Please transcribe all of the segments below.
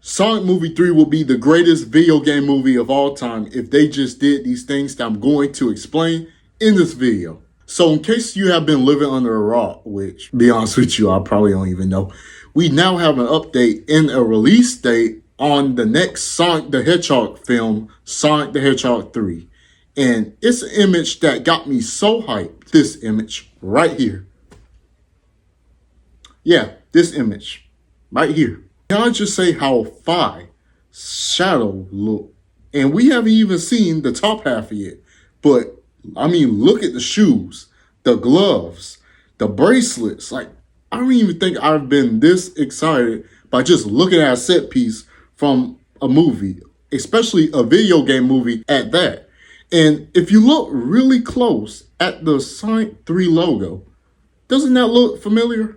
Sonic Movie 3 will be the greatest video game movie of all time if they just did these things that I'm going to explain in this video. So in case you have been living under a rock, which, to be honest with you, I probably don't even know, we now have an update in a release date on the next Sonic the Hedgehog film, Sonic the Hedgehog 3. And it's an image that got me so hyped. This image right here. Yeah, this image right here. Can I just say how fine Shadow look? And we haven't even seen the top half yet. But, I mean, look at the shoes, the gloves, the bracelets. Like, I don't even think I've been this excited by just looking at a set piece from a movie, especially a video game movie at that. And if you look really close at the Sonic 3 logo, doesn't that look familiar?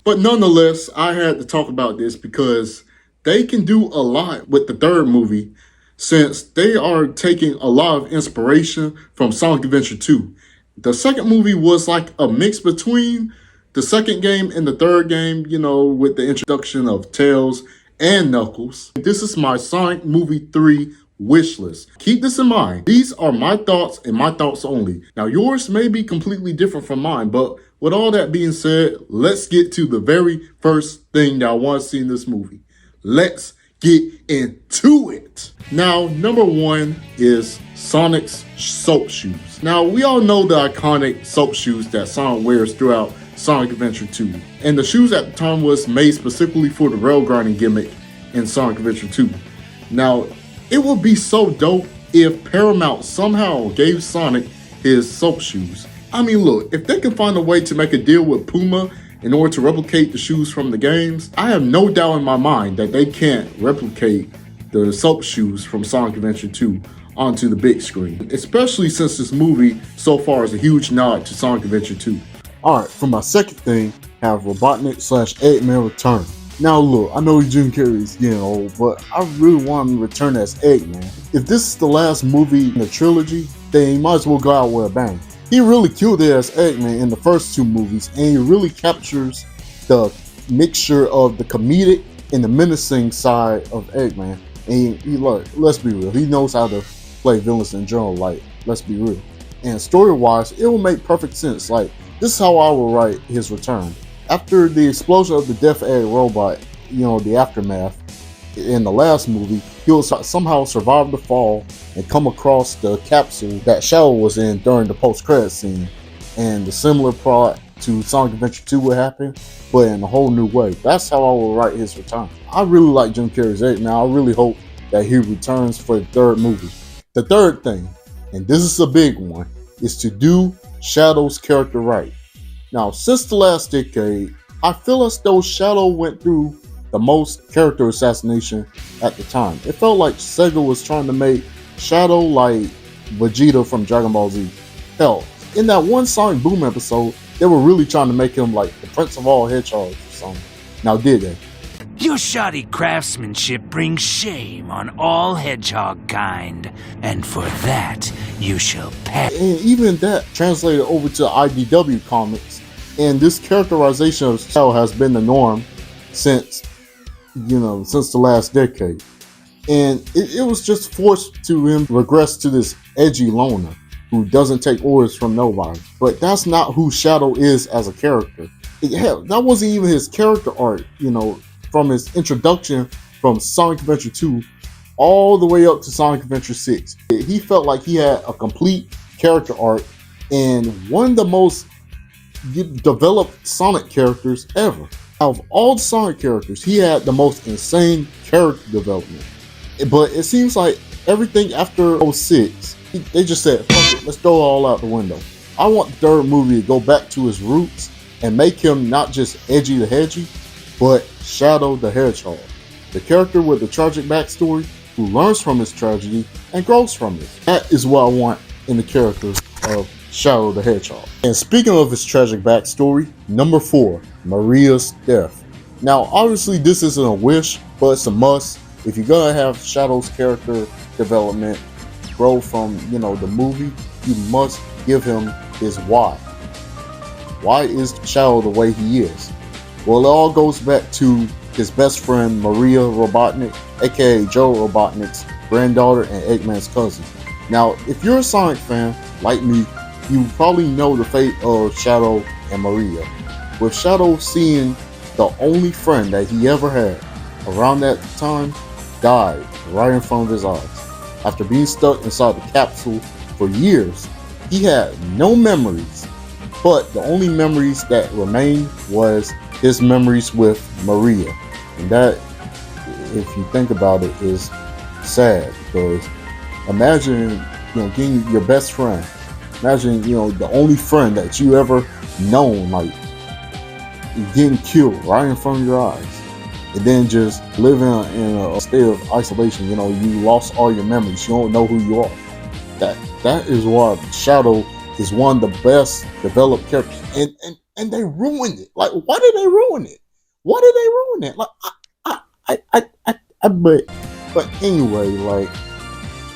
But nonetheless, I had to talk about this because they can do a lot with the third movie since they are taking a lot of inspiration from Sonic Adventure 2. The second movie was like a mix between the second game and the third game, you know, with the introduction of Tails and Knuckles. This is my Sonic Movie 3 wish list. Keep this in mind. These are my thoughts and my thoughts only. Now yours may be completely different from mine, but with all that being said, let's get to the very first thing that I want to see in this movie. Let's get into it. Now, number one is Sonic's soap shoes. Now, we all know the iconic soap shoes that Sonic wears throughout Sonic Adventure 2. And the shoes at the time was made specifically for the rail grinding gimmick in Sonic Adventure 2. Now, it would be so dope if Paramount somehow gave Sonic his soap shoes. I mean, look, if they can find a way to make a deal with Puma in order to replicate the shoes from the games, I have no doubt in my mind that they can't replicate the soap shoes from Sonic Adventure 2 onto the big screen, especially since this movie so far is a huge nod to Sonic Adventure 2. Alright, for my second thing, have Robotnik/Eggman return. Now look, I know Jim Carrey's getting old, but I really want him to return as Eggman. If this is the last movie in the trilogy, then he might as well go out with a bang. He really killed it as Eggman in the first two movies, and he really captures the mixture of the comedic and the menacing side of Eggman. And he like, let's be real, he knows how to play villains in general, like, let's be real. And story-wise, it will make perfect sense. Like, this is how I will write his return. After the explosion of the Death Egg robot, you know, the aftermath, in the last movie, he'll somehow survive the fall and come across the capsule that Shadow was in during the post-credit scene. And the similar plot to Sonic Adventure 2 will happen, but in a whole new way. That's how I will write his return. I really like Jim Carrey's Eggman. I really hope that he returns for the third movie. The third thing, and this is a big one, is to do Shadow's character right. Now, since the last decade, I feel as though Shadow went through the most character assassination at the time. It felt like SEGA was trying to make Shadow like Vegeta from Dragon Ball Z. Hell, in that one Sonic Boom episode, they were really trying to make him like the Prince of all Hedgehogs or something. Now, did they? Your shoddy craftsmanship brings shame on all hedgehog kind, and for that you shall pay. And even that translated over to IDW comics, and this characterization of Shadow has been the norm since the last decade. And it was just forced to him regress to this edgy loner who doesn't take orders from nobody. But that's not who Shadow is as a character. Hell, that wasn't even his character arc, from his introduction from Sonic Adventure 2 all the way up to Sonic Adventure 6. He felt like he had a complete character arc and one of the most developed Sonic characters ever. Out of all the Sonic characters, he had the most insane character development. But it seems like everything after 06, they just said, fuck it, let's throw it all out the window. I want the third movie to go back to his roots and make him not just Edgy the Hedgy, but Shadow the Hedgehog, the character with a tragic backstory who learns from his tragedy and grows from it. That is what I want in the character of Shadow the Hedgehog. And speaking of his tragic backstory, number 4, Maria's death. Now, obviously this isn't a wish, but it's a must. If you're gonna have Shadow's character development grow from, the movie, you must give him his why. Why is Shadow the way he is? Well, it all goes back to his best friend Maria Robotnik, aka Joe Robotnik's granddaughter and Eggman's cousin. Now, if you're a Sonic fan, like me, you probably know the fate of Shadow and Maria. With Shadow seeing the only friend that he ever had around that time died right in front of his eyes. After being stuck inside the capsule for years, he had no memories, but the only memories that remained was his memories with Maria. And that, if you think about it, is sad, because imagine, getting your best friend, imagine, the only friend that you ever known, like, getting killed right in front of your eyes, and then just living in a state of isolation. You lost all your memories, you don't know who you are. That is why Shadow is one of the best developed characters, and they ruined it. Like, why did they ruin it? Why did they ruin it? Like, but anyway, like,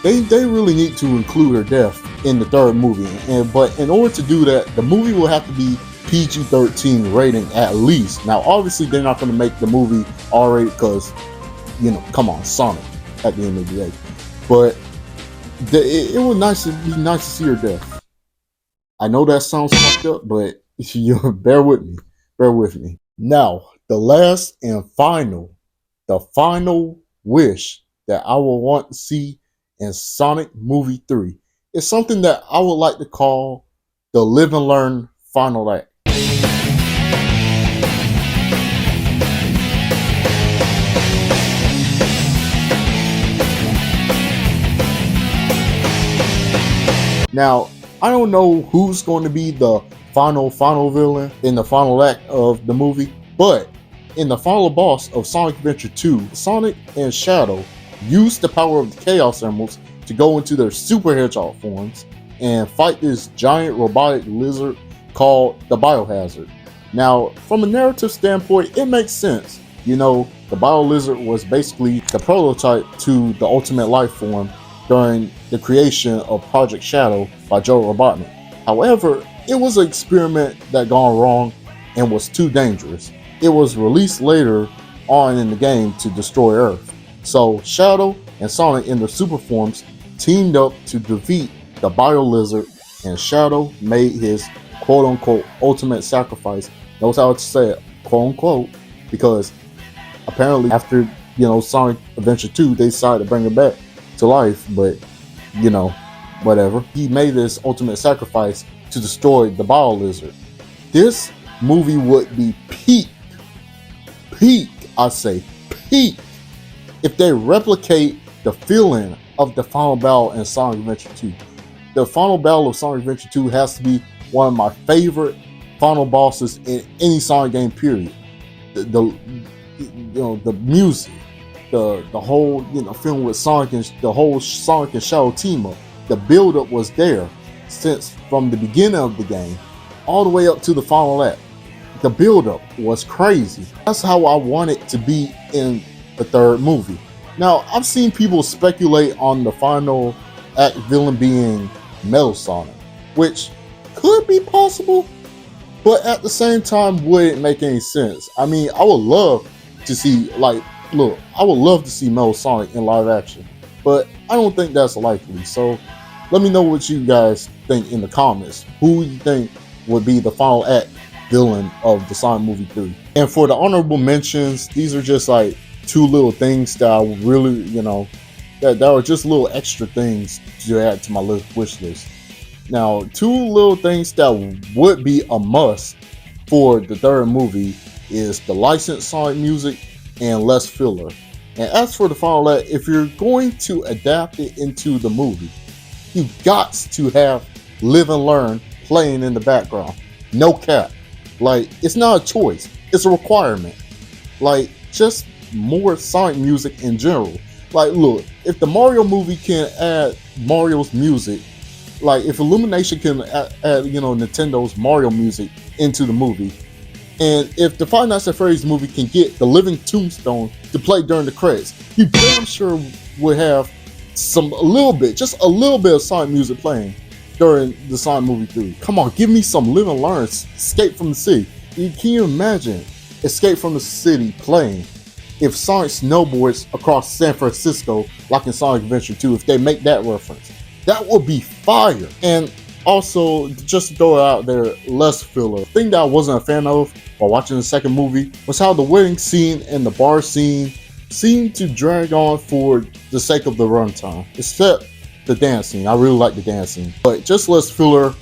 they really need to include her death in the third movie, but in order to do that, the movie will have to be PG-13 rating at least. Now, obviously, they're not going to make the movie R-rated because, come on, Sonic at the end of the day. But it would be nice to see her death. I know that sounds fucked up, but bear with me. Bear with me. Now, the last and the final wish that I will want to see in Sonic Movie 3 is something that I would like to call the Live and Learn Final Act. Now, I don't know who's going to be the final villain in the final act of the movie, but in the final boss of Sonic Adventure 2, Sonic and Shadow use the power of the Chaos Emeralds to go into their Super Hedgehog forms and fight this giant robotic lizard called the Biohazard. Now, from a narrative standpoint, it makes sense. The Bio-Lizard was basically the prototype to the Ultimate Life form during the creation of Project Shadow by Joe Robotnik. However, it was an experiment that gone wrong and was too dangerous. It was released later on in the game to destroy Earth. So Shadow and Sonic in their super forms teamed up to defeat the Bio-Lizard, and Shadow made his quote-unquote ultimate sacrifice. Knows how to say it, quote-unquote, because apparently after, Sonic Adventure 2, they decided to bring it back to life, but, whatever. He made this ultimate sacrifice to destroy the Bio-Lizard. This movie would be peak, I say, peak, if they replicate the feeling of the final battle in Sonic Adventure 2. The final battle of Sonic Adventure 2 has to be one of my favorite final bosses in any Sonic game, period. The music, the whole film with Sonic and the whole Sonic and Shadow team up. The build up was there since from the beginning of the game all the way up to the final act. The build up was crazy. That's how I want it to be in the third movie. Now, I've seen people speculate on the final act villain being Metal Sonic, which could be possible, but at the same time wouldn't make any sense. I mean, I would love to see, I would love to see Metal Sonic in live action, but I don't think that's likely. So let me know what you guys think in the comments. Who you think would be the final act villain of the Sonic Movie 3? And for the honorable mentions, these are just like two little things that I really, that are just little extra things to add to my wish list. Now, two little things that would be a must for the third movie is the licensed Sonic music and less filler. And as for the final act, if you're going to adapt it into the movie, you got to have Live and Learn playing in the background. No cap. Like, it's not a choice, it's a requirement. Like, just more Sonic music in general. Like, look, if the Mario movie can add Mario's music, like if Illumination can add Nintendo's Mario music into the movie, and if the Five Nights at Freddy's movie can get the Living Tombstone to play during the credits, you damn sure would have just a little bit of Sonic music playing during the Sonic Movie 3. Come on, give me some Live and Learn, Escape from the City. Can you imagine Escape from the City playing, if Sonic snowboards across San Francisco like in Sonic Adventure 2, if they make that reference, that would be fire. And also, just to throw it out there, less filler. The thing that I wasn't a fan of while watching the second movie was how the wedding scene and the bar scene seemed to drag on for the sake of the runtime. Except the dance scene. I really like the dance scene. But just less filler,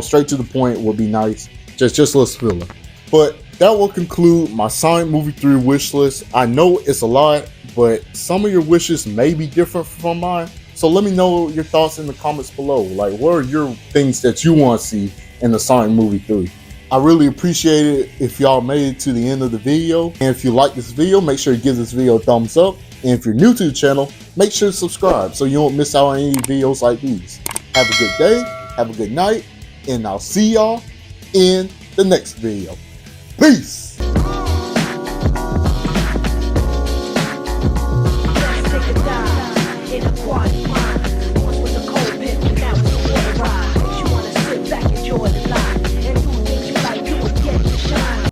straight to the point would be nice. Just less filler. But that will conclude my Sonic Movie 3 wish list. I know it's a lot, but some of your wishes may be different from mine. So let me know your thoughts in the comments below. Like, what are your things that you want to see in the Sonic Movie 3? I really appreciate it if y'all made it to the end of the video. And if you like this video, make sure you give this video a thumbs up. And if you're new to the channel, make sure to subscribe so you won't miss out on any videos like these. Have a good day, have a good night, and I'll see y'all in the next video. Peace!